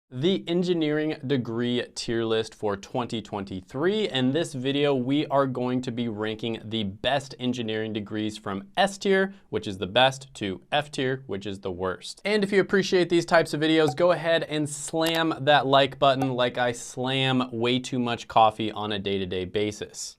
The engineering degree tier list for 2023. In this video, we are going to be ranking the best engineering degrees from S tier, which is the best, to F tier, which is the worst. And if you appreciate these types of videos, go ahead and slam that like button like I slam way too much coffee on a day-to-day basis.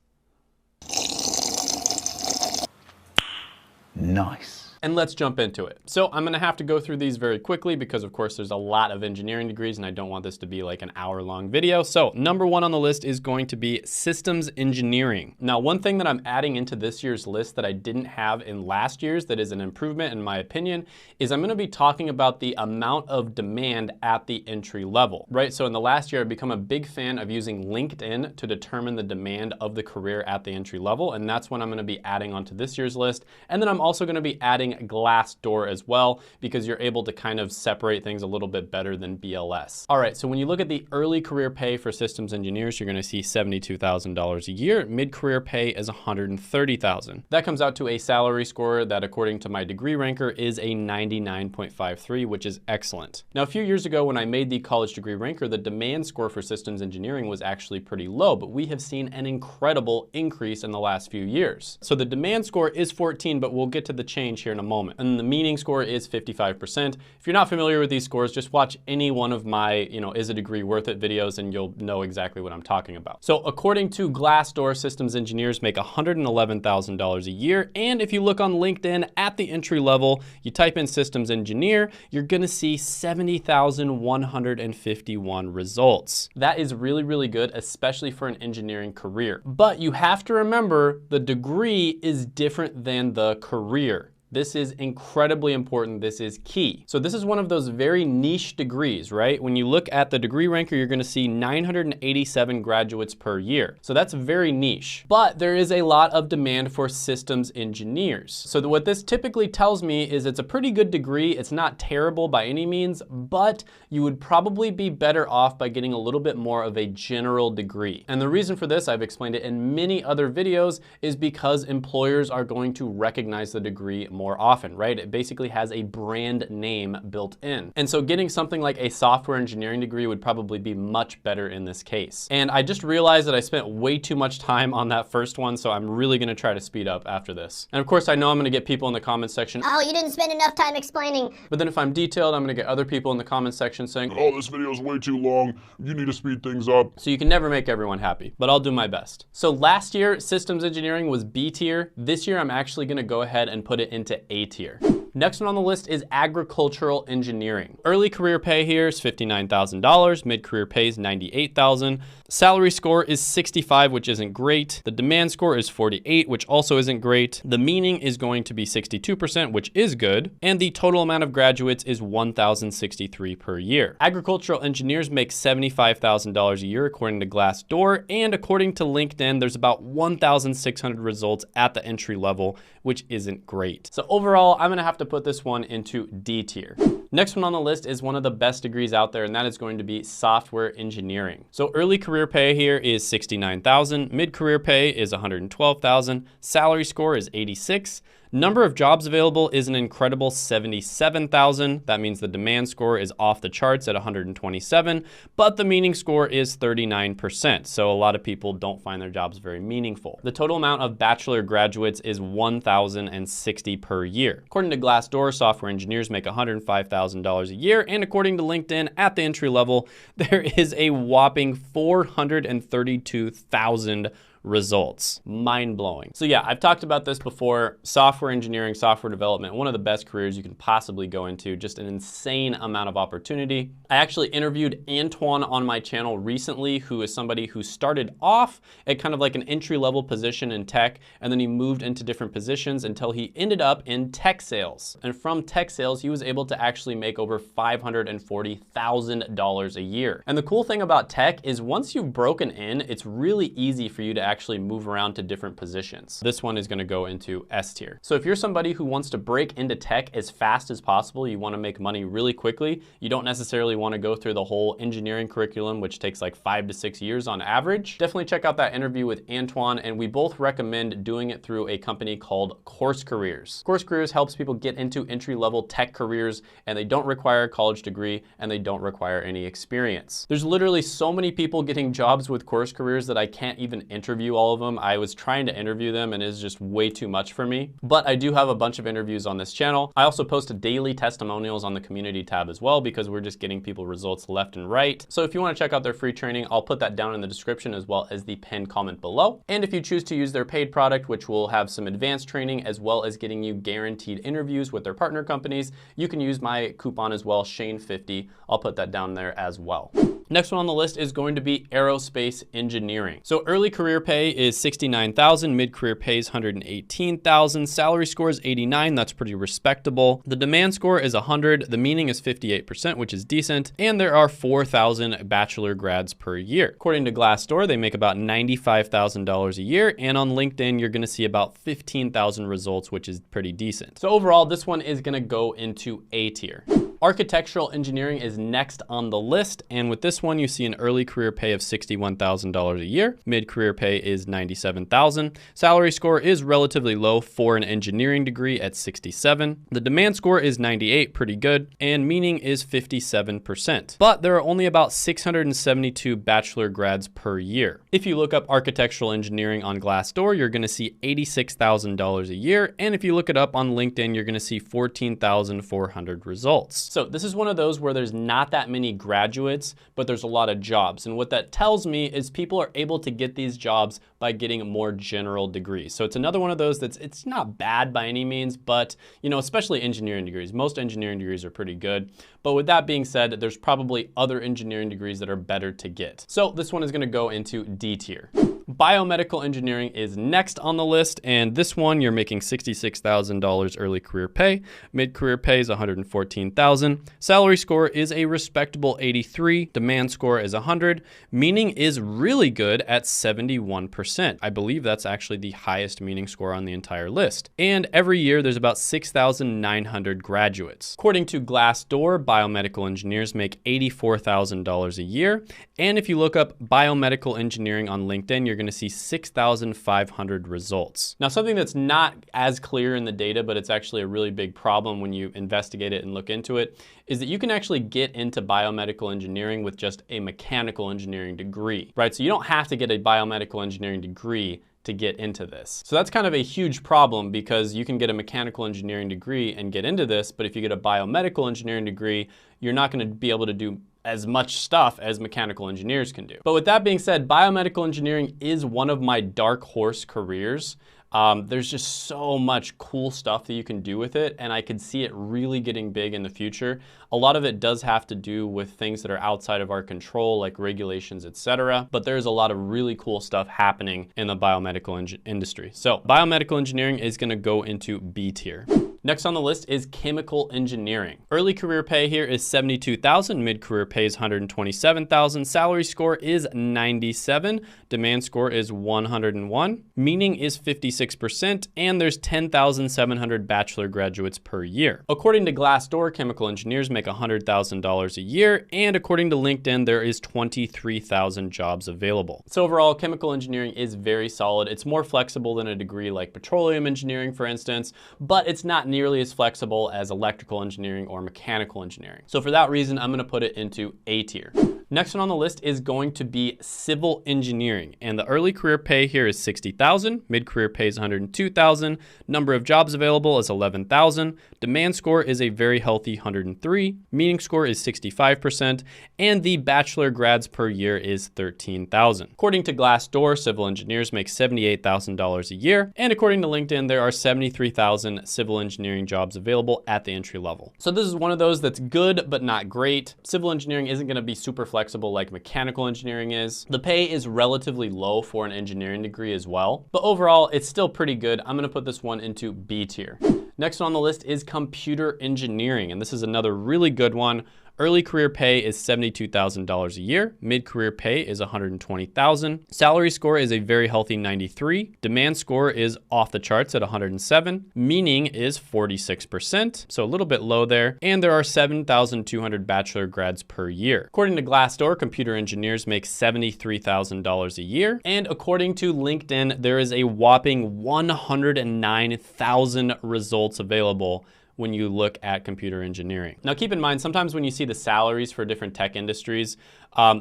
Nice. And let's jump into it. So I'm gonna have to go through these very quickly because of course there's a lot of engineering degrees and I don't want this to be like an hour-long video. So number one on the list is going to be systems engineering. Now, one thing that I'm adding into this year's list that I didn't have in last year's that is an improvement in my opinion is I'm gonna be talking about the amount of demand at the entry level, right? So in the last year, I've become a big fan of using LinkedIn to determine the demand of the career at the entry level. And that's what I'm gonna be adding onto this year's list. And then I'm also gonna be adding Glassdoor as well, because you're able to kind of separate things a little bit better than BLS. All right, so when you look at the early career pay for systems engineers, you're gonna see $72,000 a year. Mid-career pay is $130,000. That comes out to a salary score that, according to my degree ranker, is a 99.53, which is excellent. Now, a few years ago when I made the college degree ranker, the demand score for systems engineering was actually pretty low, but we have seen an incredible increase in the last few years. So the demand score is 14, but we'll get to the change here in a moment. And the meaning score is 55%. If you're not familiar with these scores, just watch any one of my, is a degree worth it videos and you'll know exactly what I'm talking about. So according to Glassdoor, systems engineers make $111,000 a year. And if you look on LinkedIn at the entry level, you type in systems engineer, you're gonna see 70,151 results. That is really, really good, especially for an engineering career. But you have to remember the degree is different than the career. This is incredibly important. This is key. So this is one of those very niche degrees, right? When you look at the degree ranker, you're gonna see 987 graduates per year. So that's very niche, but there is a lot of demand for systems engineers. So what this typically tells me is it's a pretty good degree. It's not terrible by any means, but you would probably be better off by getting a little bit more of a general degree. And the reason for this, I've explained it in many other videos, is because employers are going to recognize the degree more often, right? It basically has a brand name built in. And so getting something like a software engineering degree would probably be much better in this case. And I just realized that I spent way too much time on that first one, so I'm really gonna try to speed up after this. And of course, I know I'm gonna get people in the comments section, "Oh, you didn't spend enough time explaining." But then if I'm detailed, I'm gonna get other people in the comments section saying, "Oh, this video is way too long. You need to speed things up." So you can never make everyone happy, but I'll do my best. So last year, systems engineering was B tier. This year, I'm actually gonna go ahead and put it into A tier. Next one on the list is agricultural engineering. Early career pay here is $59,000. Mid-career pay is $98,000. Salary score is 65, which isn't great. The demand score is 48, which also isn't great. The meaning is going to be 62%, which is good. And the total amount of graduates is 1,063 per year. Agricultural engineers make $75,000 a year according to Glassdoor. And according to LinkedIn, there's about 1,600 results at the entry level, which isn't great. So overall, I'm gonna have to put this one into D tier. Next one on the list is one of the best degrees out there, and that is going to be software engineering. So early career pay here is 69,000, mid-career pay is 112,000, salary score is 86. Number of jobs available is an incredible 77,000. That means the demand score is off the charts at 127, but the meaning score is 39%. So a lot of people don't find their jobs very meaningful. The total amount of bachelor graduates is 1,060 per year. According to Glassdoor, software engineers make $105,000 a year. And according to LinkedIn, at the entry level, there is a whopping 432,000 results. Mind-blowing. So yeah, I've talked about this before. Software engineering, software development, one of the best careers you can possibly go into, just an insane amount of opportunity. I actually interviewed Antoine on my channel recently, who is somebody who started off at kind of like an entry-level position in tech, and then he moved into different positions until he ended up in tech sales. And from tech sales, he was able to actually make over $540,000 a year. And the cool thing about tech is once you've broken in, it's really easy for you to actually move around to different positions. This one is going to go into S tier. So if you're somebody who wants to break into tech as fast as possible, you want to make money really quickly, you don't necessarily want to go through the whole engineering curriculum, which takes like 5 to 6 years on average, definitely check out that interview with Antoine, and we both recommend doing it through a company called Course Careers. Course Careers helps people get into entry-level tech careers, and they don't require a college degree, and they don't require any experience. There's literally so many people getting jobs with Course Careers that I can't even interview all of them. I was trying to interview them, and it's just way too much for me. But I do have a bunch of interviews on this channel. I also post daily testimonials on the community tab as well, because we're just getting people results left and right. So if you want to check out their free training, I'll put that down in the description as well as the pinned comment below. And if you choose to use their paid product, which will have some advanced training as well as getting you guaranteed interviews with their partner companies, you can use my coupon as well, Shane50. I'll put that down there as well. Next one on the list is going to be aerospace engineering. So early career pay is $69,000, mid-career pay is $118,000, salary score is 89, that's pretty respectable. The demand score is 100, the meaning is 58%, which is decent, and there are 4,000 bachelor grads per year. According to Glassdoor, they make about $95,000 a year, and on LinkedIn, you're gonna see about 15,000 results, which is pretty decent. So overall, this one is gonna go into A tier. Architectural engineering is next on the list, and with this one you see an early career pay of $61,000 a year, mid-career pay is $97,000, salary score is relatively low for an engineering degree at 67, the demand score is 98, pretty good, and meaning is 57%. But there are only about 672 bachelor grads per year. If you look up architectural engineering on Glassdoor, you're gonna see $86,000 a year, and if you look it up on LinkedIn, you're gonna see 14,400 results. So this is one of those where there's not that many graduates, but there's a lot of jobs. And what that tells me is people are able to get these jobs by getting more general degrees. So it's another one of those it's not bad by any means, but you know, especially engineering degrees. Most engineering degrees are pretty good. But with that being said, there's probably other engineering degrees that are better to get. So this one is gonna go into D tier. Biomedical engineering is next on the list, and this one you're making $66,000 early career pay, mid-career pay is $114,000, salary score is a respectable 83, demand score is 100, meaning is really good at 71%. I believe that's actually the highest meaning score on the entire list. And every year there's about 6,900 graduates. According to Glassdoor, biomedical engineers make $84,000 a year, and if you look up biomedical engineering on LinkedIn, you're going to see 6,500 results. Now, something that's not as clear in the data, but it's actually a really big problem when you investigate it and look into it, is that you can actually get into biomedical engineering with just a mechanical engineering degree, right? So you don't have to get a biomedical engineering degree to get into this. So that's kind of a huge problem, because you can get a mechanical engineering degree and get into this, but if you get a biomedical engineering degree, you're not going to be able to do as much stuff as mechanical engineers can do. But with that being said, biomedical engineering is one of my dark horse careers. There's just so much cool stuff that you can do with it, and I could see it really getting big in the future. A lot of it does have to do with things that are outside of our control, like regulations, etc. But there's a lot of really cool stuff happening in the biomedical industry. So biomedical engineering is going to go into B tier. Next on the list is chemical engineering. Early career pay here is $72,000, mid-career pay is $127,000, salary score is 97, demand score is 101, meaning is 56%, and there's 10,700 bachelor graduates per year. According to Glassdoor, chemical engineers make $100,000 a year, and according to LinkedIn, there is 23,000 jobs available. So overall, chemical engineering is very solid. It's more flexible than a degree like petroleum engineering, for instance, but it's not nearly as flexible as electrical engineering or mechanical engineering. So for that reason, I'm going to put it into A tier. Next one on the list is going to be civil engineering, and the early career pay here is $60,000, mid-career pay is $102,000, number of jobs available is 11,000, demand score is a very healthy 103, meaning score is 65%, and the bachelor grads per year is 13,000. According to Glassdoor, civil engineers make $78,000 a year, and according to LinkedIn, there are 73,000 civil engineering jobs available at the entry level. So this is one of those that's good, but not great. Civil engineering isn't going to be super flexible like mechanical engineering is. The pay is relatively low for an engineering degree as well, but overall it's still pretty good. I'm gonna put this one into B tier. Next on the list is computer engineering, and this is another really good one. Early career pay is $72,000 a year. Mid-career pay is $120,000. Salary score is a very healthy 93. Demand score is off the charts at 107. Meaning is 46%, so a little bit low there. And there are 7,200 bachelor grads per year. According to Glassdoor, computer engineers make $73,000 a year. And according to LinkedIn, there is a whopping 109,000 results available when you look at computer engineering. Now keep in mind, sometimes when you see the salaries for different tech industries,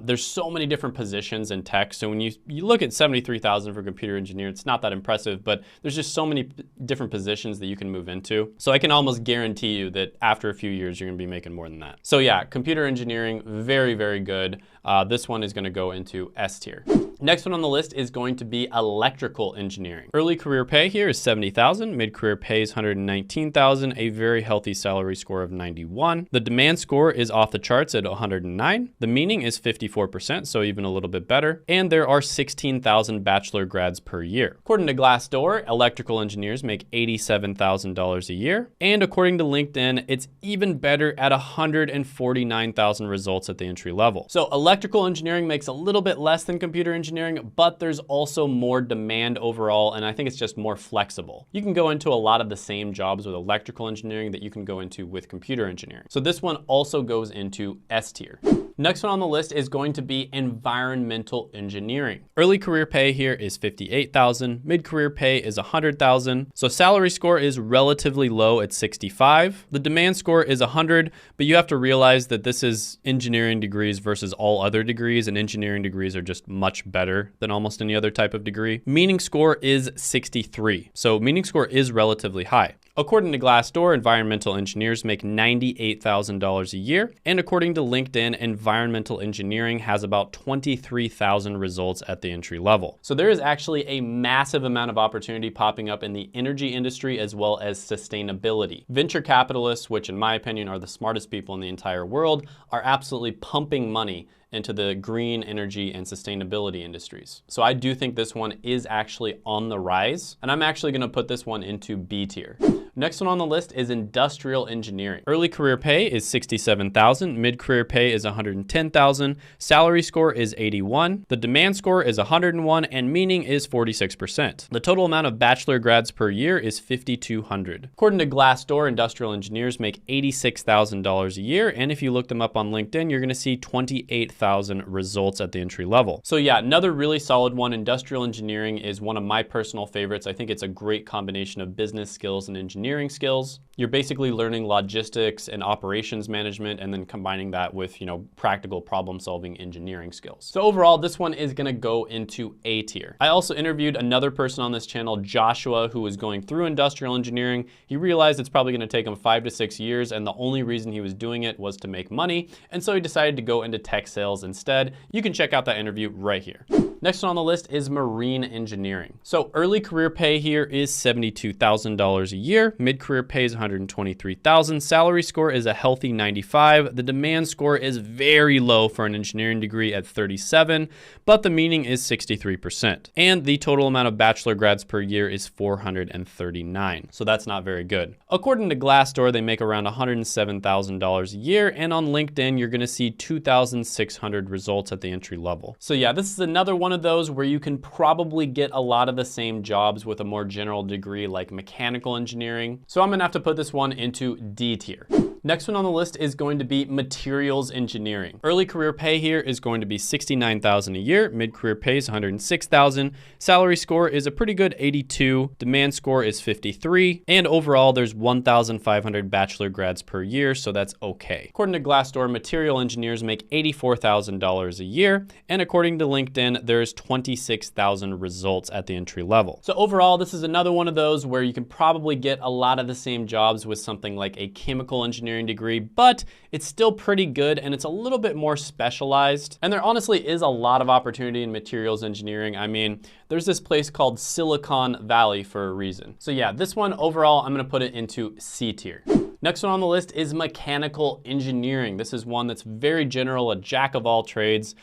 there's so many different positions in tech. So when you look at 73,000 for computer engineer, it's not that impressive, but there's just so many different positions that you can move into. So I can almost guarantee you that after a few years, you're gonna be making more than that. So yeah, computer engineering, very, very good. This one is gonna go into S tier. Next one on the list is going to be electrical engineering. Early career pay here is $70,000. Mid-career pay is $119,000, a very healthy salary score of 91. The demand score is off the charts at 109. The meaning is 54%, so even a little bit better. And there are 16,000 bachelor grads per year. According to Glassdoor, electrical engineers make $87,000 a year. And according to LinkedIn, it's even better at 149,000 results at the entry level. So electrical engineering makes a little bit less than computer engineering, but there's also more demand overall, and I think it's just more flexible. You can go into a lot of the same jobs with electrical engineering that you can go into with computer engineering. So this one also goes into S tier. Next one on the list is going to be environmental engineering. Early career pay here is $58,000. Mid-career pay is $100,000. So salary score is relatively low at 65. The demand score is 100, but you have to realize that this is engineering degrees versus all other degrees, and engineering degrees are just much better than almost any other type of degree. Meaning score is 63. So meaning score is relatively high. According to Glassdoor, environmental engineers make $98,000 a year. And according to LinkedIn, environmental engineering has about 23,000 results at the entry level. So there is actually a massive amount of opportunity popping up in the energy industry as well as sustainability. Venture capitalists, which in my opinion are the smartest people in the entire world, are absolutely pumping money into the green energy and sustainability industries. So I do think this one is actually on the rise, and I'm actually gonna put this one into B tier. Next one on the list is industrial engineering. Early career pay is $67,000. Mid-career pay is $110,000. Salary score is 81. The demand score is 101, and meaning is 46%. The total amount of bachelor grads per year is 5,200. According to Glassdoor, industrial engineers make $86,000 a year, and if you look them up on LinkedIn, you're gonna see 28,000 results at the entry level. So yeah, another really solid one. Industrial engineering is one of my personal favorites. I think it's a great combination of business skills and engineering skills. You're basically learning logistics and operations management and then combining that with, practical problem solving engineering skills. So overall, this one is gonna go into A tier. I also interviewed another person on this channel, Joshua, who was going through industrial engineering. He realized it's probably gonna take him 5 to 6 years, and the only reason he was doing it was to make money. And so he decided to go into tech sales instead. You can check out that interview right here. Next one on the list is marine engineering. So early career pay here is $72,000 a year. Mid-career pay is $123,000. Salary score is a healthy 95. The demand score is very low for an engineering degree at 37, but the meaning is 63%. And the total amount of bachelor grads per year is 439. So that's not very good. According to Glassdoor, they make around $107,000 a year. And on LinkedIn, you're gonna see 2,600 results at the entry level. So yeah, this is another one of those where you can probably get a lot of the same jobs with a more general degree like mechanical engineering. So I'm gonna have to put this one into D tier. Next one on the list is going to be materials engineering. Early career pay here is going to be $69,000 a year. Mid-career pay is $106,000. Salary score is a pretty good 82. Demand score is 53. And overall, there's 1,500 bachelor grads per year, so that's okay. According to Glassdoor, material engineers make $84,000 a year. And according to LinkedIn, there's 26,000 results at the entry level. So overall, this is another one of those where you can probably get a lot of the same jobs with something like a chemical engineering degree, but it's still pretty good and it's a little bit more specialized. And there honestly is a lot of opportunity in materials engineering. I mean, there's this place called Silicon Valley for a reason. So yeah, this one overall, I'm gonna put it into C tier. Next one on the list is mechanical engineering. This is one that's very general, a jack of all trades.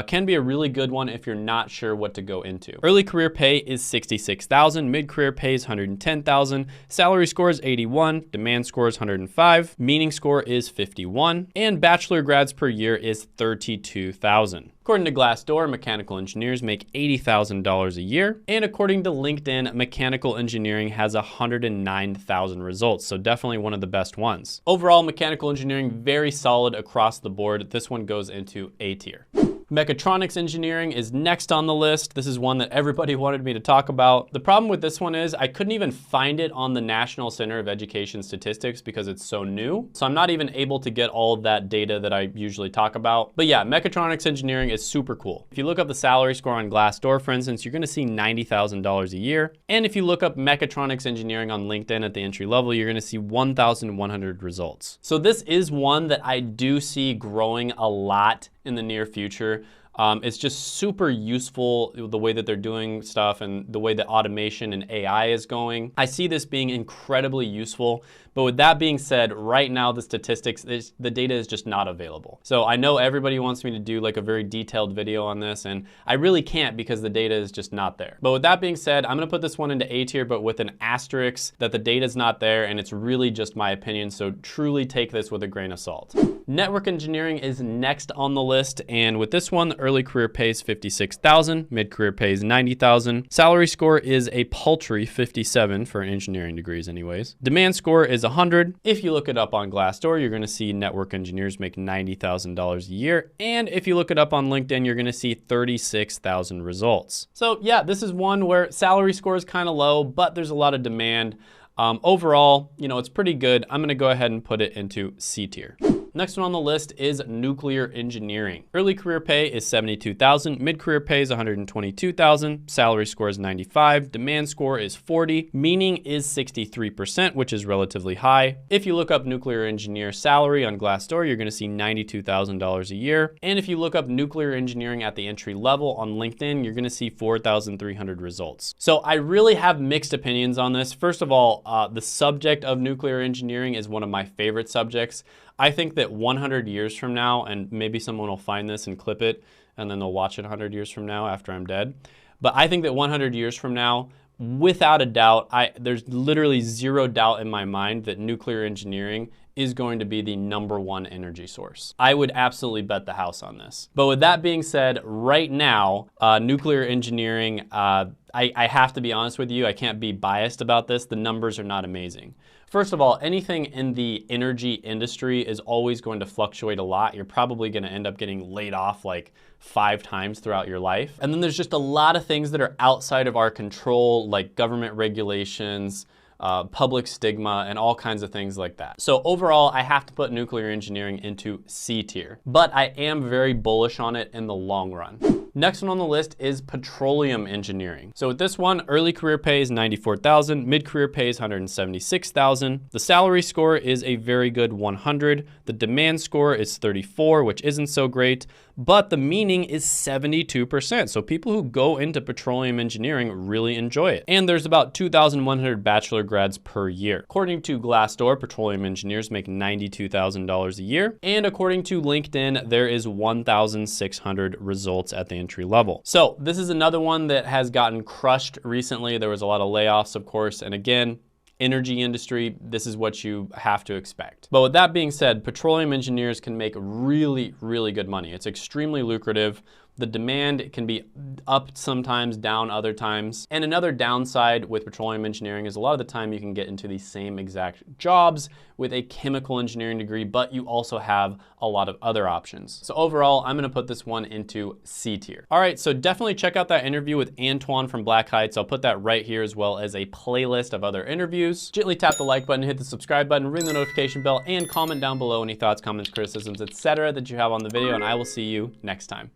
Can be a really good one if you're not sure what to go into. Early career pay is $66,000, mid-career pay is $110,000, salary score is 81, demand score is 105, meaning score is 51, and bachelor grads per year is 32,000. According to Glassdoor, mechanical engineers make $80,000 a year. And according to LinkedIn, mechanical engineering has 109,000 results. So definitely one of the best ones. Overall, mechanical engineering, very solid across the board. This one goes into A tier. Mechatronics engineering is next on the list. This is one that everybody wanted me to talk about. The problem with this one is I couldn't even find it on the National Center of Education Statistics because it's so new. So I'm not even able to get all of that data that I usually talk about. But yeah, mechatronics engineering is super cool. If you look up the salary score on Glassdoor, for instance, you're gonna see $90,000 a year. And if you look up mechatronics engineering on LinkedIn at the entry level, you're gonna see 1,100 results. So this is one that I do see growing a lot in the near future. It's just super useful, the way that they're doing stuff and the way that automation and AI is going. I see this being incredibly useful, but with that being said, right now the statistics, the data is just not available. So I know everybody wants me to do like a very detailed video on this, and I really can't because the data is just not there. But with that being said, I'm gonna put this one into A tier, but with an asterisk that the data is not there and it's really just my opinion, so truly take this with a grain of salt. Network engineering is next on the list, and with this one, early career pay is $56,000, mid-career pay is $90,000. Salary score is a paltry 57 for engineering degrees anyways. Demand score is 100. If you look it up on Glassdoor, you're gonna see network engineers make $90,000 a year. And if you look it up on LinkedIn, you're gonna see 36,000 results. So yeah, this is one where salary score is kind of low, but there's a lot of demand. Overall, you know, it's pretty good. I'm gonna go ahead and put it into C tier. Next one on the list is nuclear engineering. Early career pay is $72,000, mid-career pay is $122,000, salary score is 95, demand score is 40, meaning is 63%, which is relatively high. If you look up nuclear engineer salary on Glassdoor, you're gonna see $92,000 a year. And if you look up nuclear engineering at the entry level on LinkedIn, you're gonna see 4,300 results. So I really have mixed opinions on this. First of all, the subject of nuclear engineering is one of my favorite subjects. I think that 100 years from now, and maybe someone will find this and clip it, and then they'll watch it 100 years from now after I'm dead. But I think that 100 years from now, without a doubt, there's literally zero doubt in my mind that nuclear engineering is going to be the #1 energy source. I would absolutely bet the house on this. But with that being said, right now, nuclear engineering, I have to be honest with you, I can't be biased about this. The numbers are not amazing. First of all, anything in the energy industry is always going to fluctuate a lot. You're probably gonna end up getting laid off like 5 times throughout your life. And then there's just a lot of things that are outside of our control, like government regulations, public stigma, and all kinds of things like that. So overall, I have to put nuclear engineering into C tier, but I am very bullish on it in the long run. Next one on the list is petroleum engineering. So with this one, early career pay is $94,000, mid-career pay is $176,000. The salary score is a very good 100. The demand score is 34, which isn't so great, but the meaning is 72%. So people who go into petroleum engineering really enjoy it. And there's about 2,100 bachelor grads per year. According to Glassdoor, petroleum engineers make $92,000 a year. And according to LinkedIn, there is 1,600 results at the entry level. So this is another one that has gotten crushed recently. There was a lot of layoffs, of course. And again, energy industry, this is what you have to expect. But with that being said, petroleum engineers can make really, really good money. It's extremely lucrative. The demand can be up sometimes, down other times. And another downside with petroleum engineering is a lot of the time you can get into the same exact jobs with a chemical engineering degree, but you also have a lot of other options. So overall, I'm gonna put this one into C tier. All right, so definitely check out that interview with Antoine from Black Heights. I'll put that right here as well as a playlist of other interviews. Gently tap the like button, hit the subscribe button, ring the notification bell, and comment down below any thoughts, comments, criticisms, etc. that you have on the video, and I will see you next time.